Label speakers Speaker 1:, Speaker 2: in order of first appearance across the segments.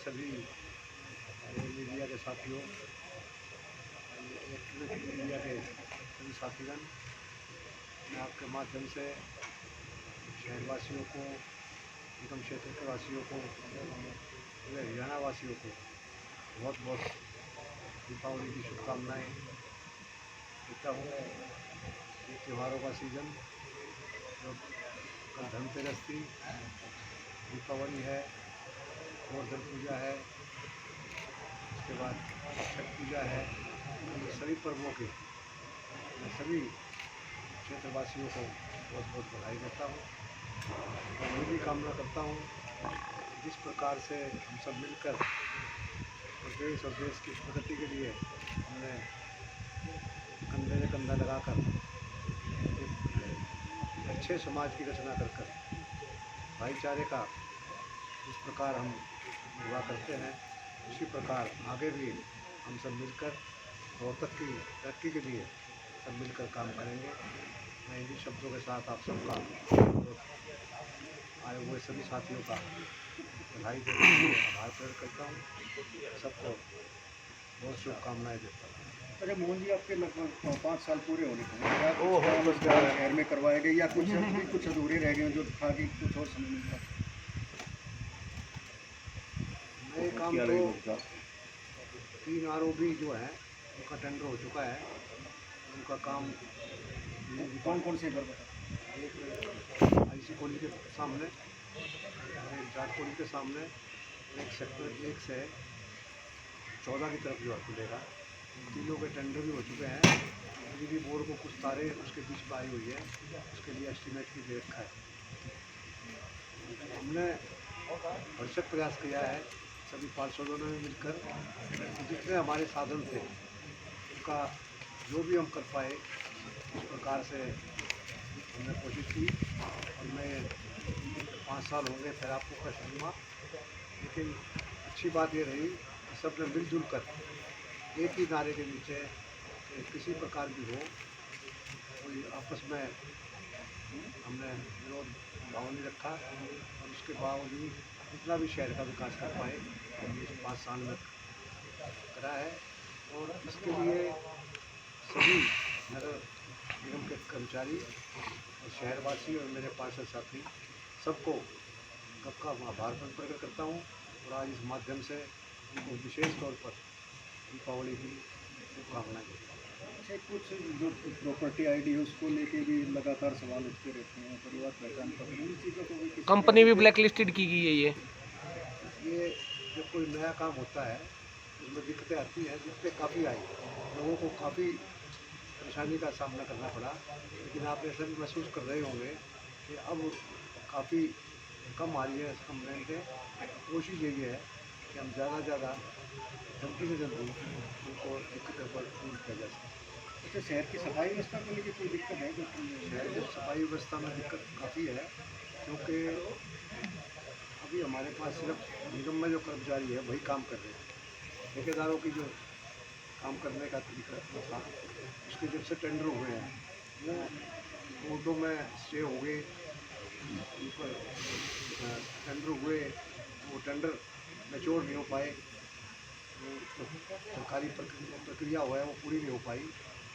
Speaker 1: सभी मीडिया के साथियों, इलेक्ट्रॉनिक मीडिया के सभी साथीगण, मैं आपके माध्यम से शहरवासियों को, निगम क्षेत्र के वासियों को, पूरे हरियाणा वासियों को बहुत बहुत दीपावली की शुभकामनाएं देता हूँ। ये त्योहारों का सीज़न, जो कल धनतेरस थी, दीपावली है, गोवर्धन पूजा है, उसके बाद छठ पूजा है। ये सभी पर्वों के मैं सभी क्षेत्रवासियों को बहुत बहुत बधाई देता हूँ और ये भी कामना करता हूँ जिस प्रकार से हम सब मिलकर देश और देश की प्रगति के लिए हमने कंधे से कंधा लगाकर एक अच्छे समाज की रचना कर भाईचारे का जिस प्रकार हम निर्वाह करते हैं, उसी प्रकार आगे भी हम सब मिलकर रोहतक की तरक्की के लिए सब मिलकर काम करेंगे। मैं इन्हीं शब्दों के साथ आप सबका आए हुए सभी साथियों का बधाई देते हुए आभार प्रकट करता हूँ। सबको बहुत शुभकामनाएं देता हूँ।
Speaker 2: अच्छा मोहन जी, आपके लगभग 5 साल पूरे होने को शहर में करवाए गए या कुछ अधूरे रह गए जो था कि कुछ और समय मिलता?
Speaker 1: नए काम तो 3 ROB जो है उनका टेंडर हो चुका है, उनका काम
Speaker 2: कौन कौन से घर बता?
Speaker 1: एक IC कॉलेज के सामने, एक जाट कॉलेज के सामने, एक सेक्टर 1 से 14 की तरफ जो खुलेगा। तीनों के टेंडर भी हो चुके हैं। बिजली बोर्ड को कुछ तारे उसके बीच में आई हुई है, उसके लिए एस्टीमेट भी दे रखा है। हमने भरसक प्रयास किया है सभी पार्षदों ने मिलकर, जितने हमारे साधन थे उनका जो भी हम कर पाए इस प्रकार से हमने कोशिश की। और मैं 5 साल हो गए फिर आपको कष्ट दूँगा, लेकिन अच्छी बात ये रही कि सब ने मिलजुल कर एक ही नारे के नीचे किसी प्रकार भी हो, कोई आपस में हमने विरोध भाव नहीं रखा और उसके बावजूद जितना भी शहर का विकास कर पाए हमने 5 साल में करा है। और इसके लिए सभी नगर निगम के कर्मचारी और शहरवासी और मेरे पार्षद साथी सबको सबका आभार प्रकट करता हूँ और आज इस माध्यम से उनको विशेष तौर पर दीपावली की शुभकामनाएं देता हूँ।
Speaker 2: अच्छा, कुछ जो प्रॉपर्टी ID है उसको लेके भी लगातार सवाल उठते रहते हैं, परिवार पहचान पत्र, इन चीज़ों को भी
Speaker 3: कंपनी भी ब्लैक लिस्टेड की गई है।
Speaker 1: ये जब कोई नया काम होता है उसमें दिक्कतें आती हैं, दिक्कतें काफ़ी आई, लोगों को काफ़ी परेशानी का सामना करना पड़ा, लेकिन आप ऐसा भी महसूस कर रहे होंगे कि अब काफ़ी कम आ रही है कंप्लेंटें। कोशिश यही है कि हम ज़्यादा से ज़्यादा जल्दी से जल्दी उनको दिक्कतों पर दूर किया जा सके।
Speaker 2: अच्छा, शहर की सफाई व्यवस्था को लेकर कोई दिक्कत है?
Speaker 1: शहर की सफाई व्यवस्था में दिक्कत काफ़ी है, क्योंकि अभी हमारे पास सिर्फ निगम में जो कर्मचारी है वही काम कर रहे हैं। ठेकेदारों की जो काम करने का तरीका था उसके जब से टेंडर हुए हैं वो कोर्टों में स्टे हो गए, ऊपर टेंडर हुए वो टेंडर मैच्योर नहीं हो पाए, तो सरकारी प्रक्रिया हुआ है वो पूरी नहीं हो पाई,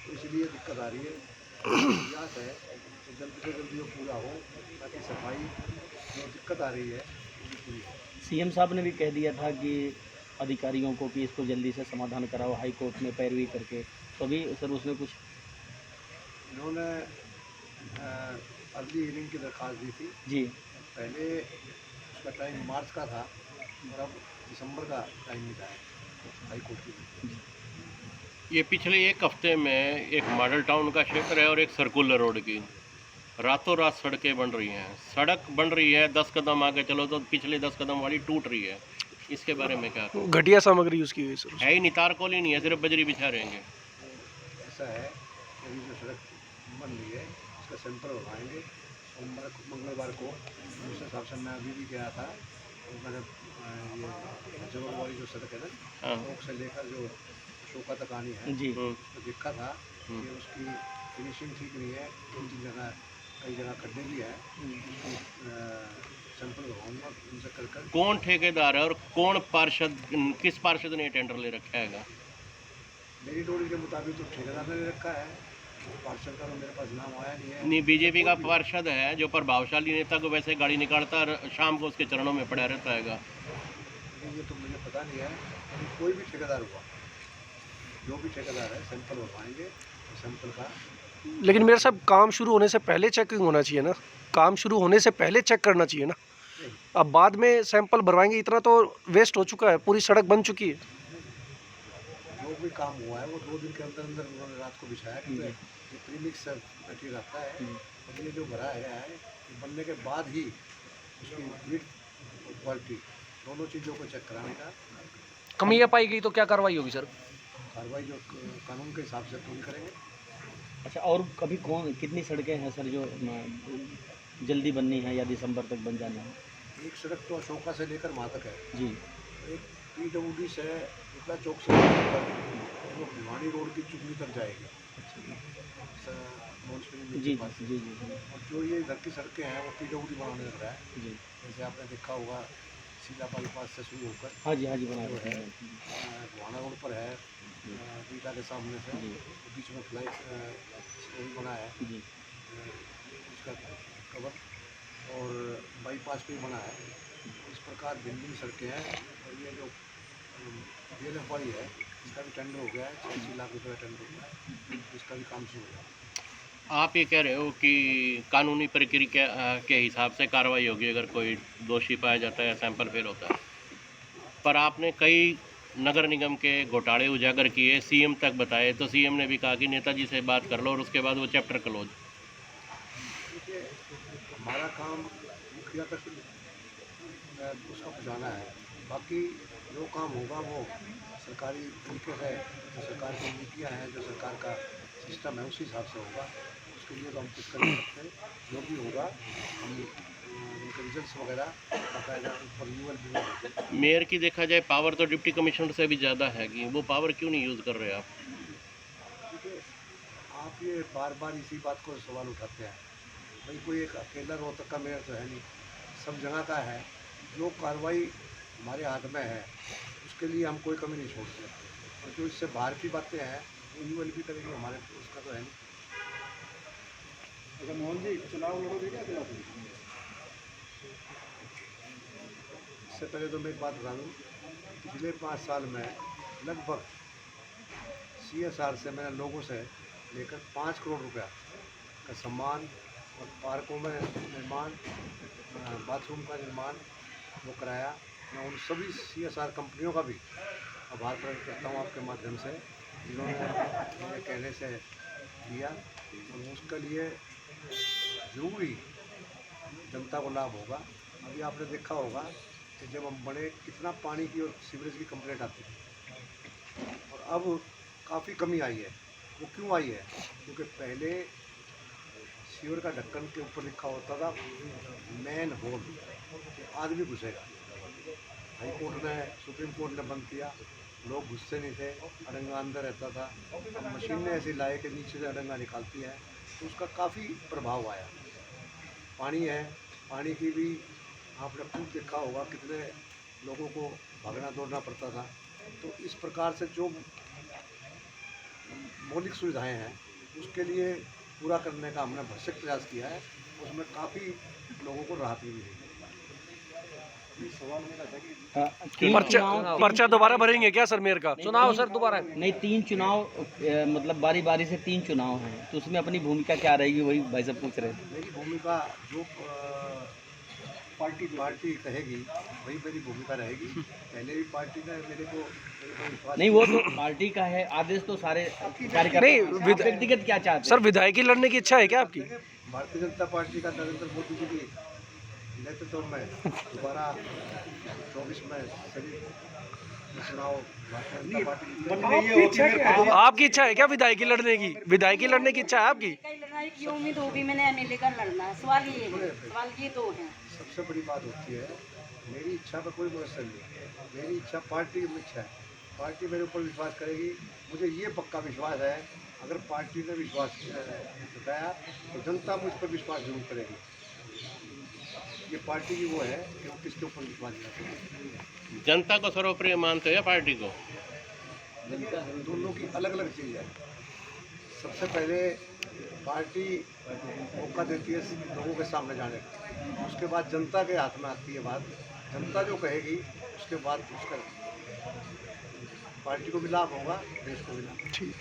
Speaker 1: तो इसलिए दिक्कत आ रही है। प्रयास है कि जल्द से जल्द वो पूरा हो ताकि सफाई जो दिक्कत आ रही है वो भी पूरी हो।
Speaker 3: सीएम साहब ने भी कह दिया था कि अधिकारियों को कि इसको जल्दी से समाधान कराओ, हाई कोर्ट में पैरवी करके, तो अभी सर उसमें कुछ
Speaker 1: इन्होंने अर्ली हियरिंग की दरख्वास्त दी थी
Speaker 3: जी।
Speaker 1: पहले, उसका टाइम मार्च का था और अब दिसंबर का टाइम मिला है हाई कोर्ट की।
Speaker 4: ये पिछले एक हफ्ते में एक मॉडल टाउन का क्षेत्र है और एक सर्कुलर रोड की रातों रात सड़कें बन रही हैं। सड़क बन रही है, 10 कदम आगे चलो तो पिछले 10 कदम वाली टूट रही है। इसके बारे में क्या
Speaker 3: घटिया सामग्री यूज़ की हुई सर
Speaker 4: है ही नहीं, तारकोल ही नहीं है, सिर्फ बजरी बिछा रहेंगे।
Speaker 1: ऐसा है कि अभी जो सड़क बन रही है उसका सैंपल बनवाएंगे सोमवार मंगलवार को। दूसरे साहब से मैं अभी भी गया था, तो मैंने ये जबल वाली जो सड़क है ना, चौक से लेकर जो अशोका तक आनी है
Speaker 3: जी।
Speaker 1: तो देखा था कि उसकी फिनिशिंग ठीक नहीं है, 2-3 जगह कई जगह खड्डे भी हैं, उसकी सैंपल भरवाऊँगा उनसे कर
Speaker 4: कौन ठेकेदार है और कौन पार्षद, किस पार्षद ने टेंडर ले रखा है?
Speaker 1: मेरी डोरी के मुताबिक तो ठेकेदार ने रखा है, पार्षद का तो मेरे पास नाम आया नहीं है।
Speaker 4: नहीं, बीजेपी का पार्षद है जो प्रभावशाली नेता को वैसे गाड़ी निकालता और शाम को उसके चरणों में पड़ा रहता है।
Speaker 1: लेकिन ये तो मुझे पता नहीं है। कोई भी ठेकेदार हुआ, जो भी ठेकेदार है, सैंपल भरवाएंगे तो सैंपल का।
Speaker 5: लेकिन मेरे साहब काम शुरू होने से पहले चेकिंग होना चाहिए ना, काम शुरू होने से पहले चेक करना चाहिए ना। अब बाद में सैंपल भरवाएंगे, इतना तो वेस्ट हो चुका है, पूरी सड़क बन चुकी है।
Speaker 1: जो भी काम हुआ है वो 2 दिन के अंदर अंदर उन्होंने रात को बिछाया कि ये प्रीमिक्स मटीरियल आता है और ये जो भरा गया है ये बनने के बाद ही उसकी विड्थ और क्वालिटी दोनों चीज़ों को चेक कराने का
Speaker 5: कमियां पाई गई तो क्या कार्रवाई होगी सर?
Speaker 1: कार्रवाई जो कानून के हिसाब से पूरी करेंगे।
Speaker 3: अच्छा, और कभी कौन कितनी सड़कें हैं सर जो जल्दी बननी है या दिसंबर तक बन जानी है?
Speaker 1: एक सड़क तो अशोका से लेकर वहाँ तक है,
Speaker 3: जी।
Speaker 1: एक PWD से उतला चौक से लेकर वो भिवानी रोड की चुगली तक जाएगी,
Speaker 3: जी जी जी जी
Speaker 1: और जो ये इधर की सड़कें हैं वो PWD बनाने लग रहा है।
Speaker 3: जी।
Speaker 1: जैसे आपने देखा होगा सीधा बाईपास से शुरू होकर
Speaker 3: हाँ जी, हाँ जी, बना
Speaker 1: जो
Speaker 3: रहे
Speaker 1: है
Speaker 3: हैं।
Speaker 1: गुहाना रोड पर है, बीटा के सामने से
Speaker 3: जी।
Speaker 1: बीच में फ्लाई बना है
Speaker 3: जी
Speaker 1: उसका कवर, और बाईपास पे बना है। इस प्रकार भिन्न सड़कें हैं। और ये जो DLF वाली है इसका भी टेंडर हो गया है, 86 लाख रुपये का टेंडर हो गया है, इसका भी काम शुरू हो गया है।
Speaker 4: आप ये कह रहे हो कि कानूनी प्रक्रिया के हिसाब से कार्रवाई होगी अगर कोई दोषी पाया जाता है या सैंपल फेल होता है, पर आपने कई नगर निगम के घोटाले उजागर किए, CM तक बताए, तो CM ने भी कहा कि नेताजी से बात कर लो और उसके बाद वो चैप्टर क्लोज।
Speaker 1: देखिए, हमारा काम मुखिया तक उसको पहुँचाना है, बाकी जो काम होगा वो सरकारी तरीके से, जो सरकार की नीतियाँ हैं, जो सरकार का सिस्टम है उसी हिसाब से होगा। उसके लिए तो हम कुछ कर नहीं सकते। जो भी होगा हम उनके रिजल्ट्स वगैरह बाकायदा ऊपर यूएल भी।
Speaker 4: मेयर की देखा जाए पावर तो डिप्टी कमिश्नर से भी ज़्यादा है, कि वो पावर क्यों नहीं यूज़ कर रहे आप?
Speaker 1: देखिए, आप ये बार बार इसी बात को सवाल उठाते हैं। भाई कोई एक अकेला रोहतक का मेयर तो है नहीं, सब जगह का है। जो कार्रवाई हमारे हाथ में है उसके लिए हम कोई कमी नहीं छोड़ते, और जो इससे बाहर की बातें हैं वो यूएल भी करेंगे, हमारे उसका तो है नहीं।
Speaker 2: अगर मोहन जी चुनाव लड़ोगे क्या चुनाव?
Speaker 1: इससे पहले तो मैं एक बात बता दूँ, पिछले 5 साल में लगभग CSR से मैंने लोगों से लेकर 5 करोड़ रुपया का सम्मान और पार्कों में निर्माण, बाथरूम का निर्माण वो कराया। मैं उन सभी CSR कंपनियों का भी आभार प्रकट करता हूँ आपके माध्यम से, जिन्होंने मेरे कहने से लिया, और उसके लिए जरूरी जनता को लाभ होगा। अभी आपने देखा होगा कि जब हम बड़े कितना पानी की और सीवरेज की कंप्लेंट आती थी, और अब काफ़ी कमी आई है। वो क्यों आई है? क्योंकि पहले सीवर का ढक्कन के ऊपर लिखा होता था मैन होल, आदमी घुसेगा। हाई कोर्ट ने, सुप्रीम कोर्ट ने बंद किया, लोग घुसते नहीं थे, अडंगा अंदर रहता था। अब मशीनें ऐसी लाए कि नीचे से अडंगा निकालती है, तो उसका काफ़ी प्रभाव आया। पानी है, पानी की भी आपने खुद देखा होगा कितने लोगों को भागना दौड़ना पड़ता था। तो इस प्रकार से जो मौलिक सुविधाएं हैं उसके लिए पूरा करने का हमने भरसक प्रयास किया है, उसमें काफ़ी लोगों को राहत भी मिली।
Speaker 2: सवाल मेरा था कि
Speaker 5: पर्चा दोबारा भरेंगे क्या सर मेयर का? चुनाव सर दोबारा?
Speaker 3: नहीं, 3 चुनाव मतलब बारी बारी से 3 चुनाव हैं, तो उसमें अपनी भूमिका क्या रहेगी, वही भाई साहब पूछ रहे थे।
Speaker 1: मेरी भूमिका जो पार्टी कहेगी वही मेरी भूमिका रहेगी। पहले भी पार्टी ने मेरे को विश्वास
Speaker 3: नहीं, वो तो पार्टी का है, आदेश तो सारे कार्यकर्ता।
Speaker 5: नहीं,
Speaker 3: आप व्यक्तिगत क्या चाहते हैं?
Speaker 5: सर विधायकी लड़ने की इच्छा है क्या आपकी?
Speaker 1: भारतीय जनता पार्टी का नरेंद्र मोदी जी की नेतृत्व में दोबारा 24 में सभी चुनाव भारतीय जनता पार्टी
Speaker 2: मन में ये होती है
Speaker 5: आपकी इच्छा है क्या विधायकी लड़ने की? विधायकी लड़ने की इच्छा है आपकी?
Speaker 6: कई लड़ाई की उम्मीद होगी, मैंने एमएलए का लड़ना है। सवाल ये है, सवाल ये दो हैं।
Speaker 1: सबसे बड़ी बात होती है, मेरी इच्छा पर कोई मुयसर नहीं, मेरी इच्छा पार्टी की इच्छा है। पार्टी मेरे ऊपर विश्वास करेगी, मुझे ये पक्का विश्वास है अगर पार्टी ने विश्वास जताया तो जनता मुझ पर विश्वास जरूर करेगी। ये पार्टी की वो है कि वो किसके ऊपर विश्वास करते हैं।
Speaker 4: जनता को सर्वोपरि मानते हो या पार्टी को?
Speaker 1: दोनों की अलग अलग चीज़ है। सबसे पहले पार्टी मौका देती है लोगों के सामने जाने का, उसके बाद जनता के हाथ में आती है बात। जनता जो कहेगी उसके बाद उसका पार्टी को भी लाभ होगा, देश को भी लाभ।
Speaker 5: ठीक।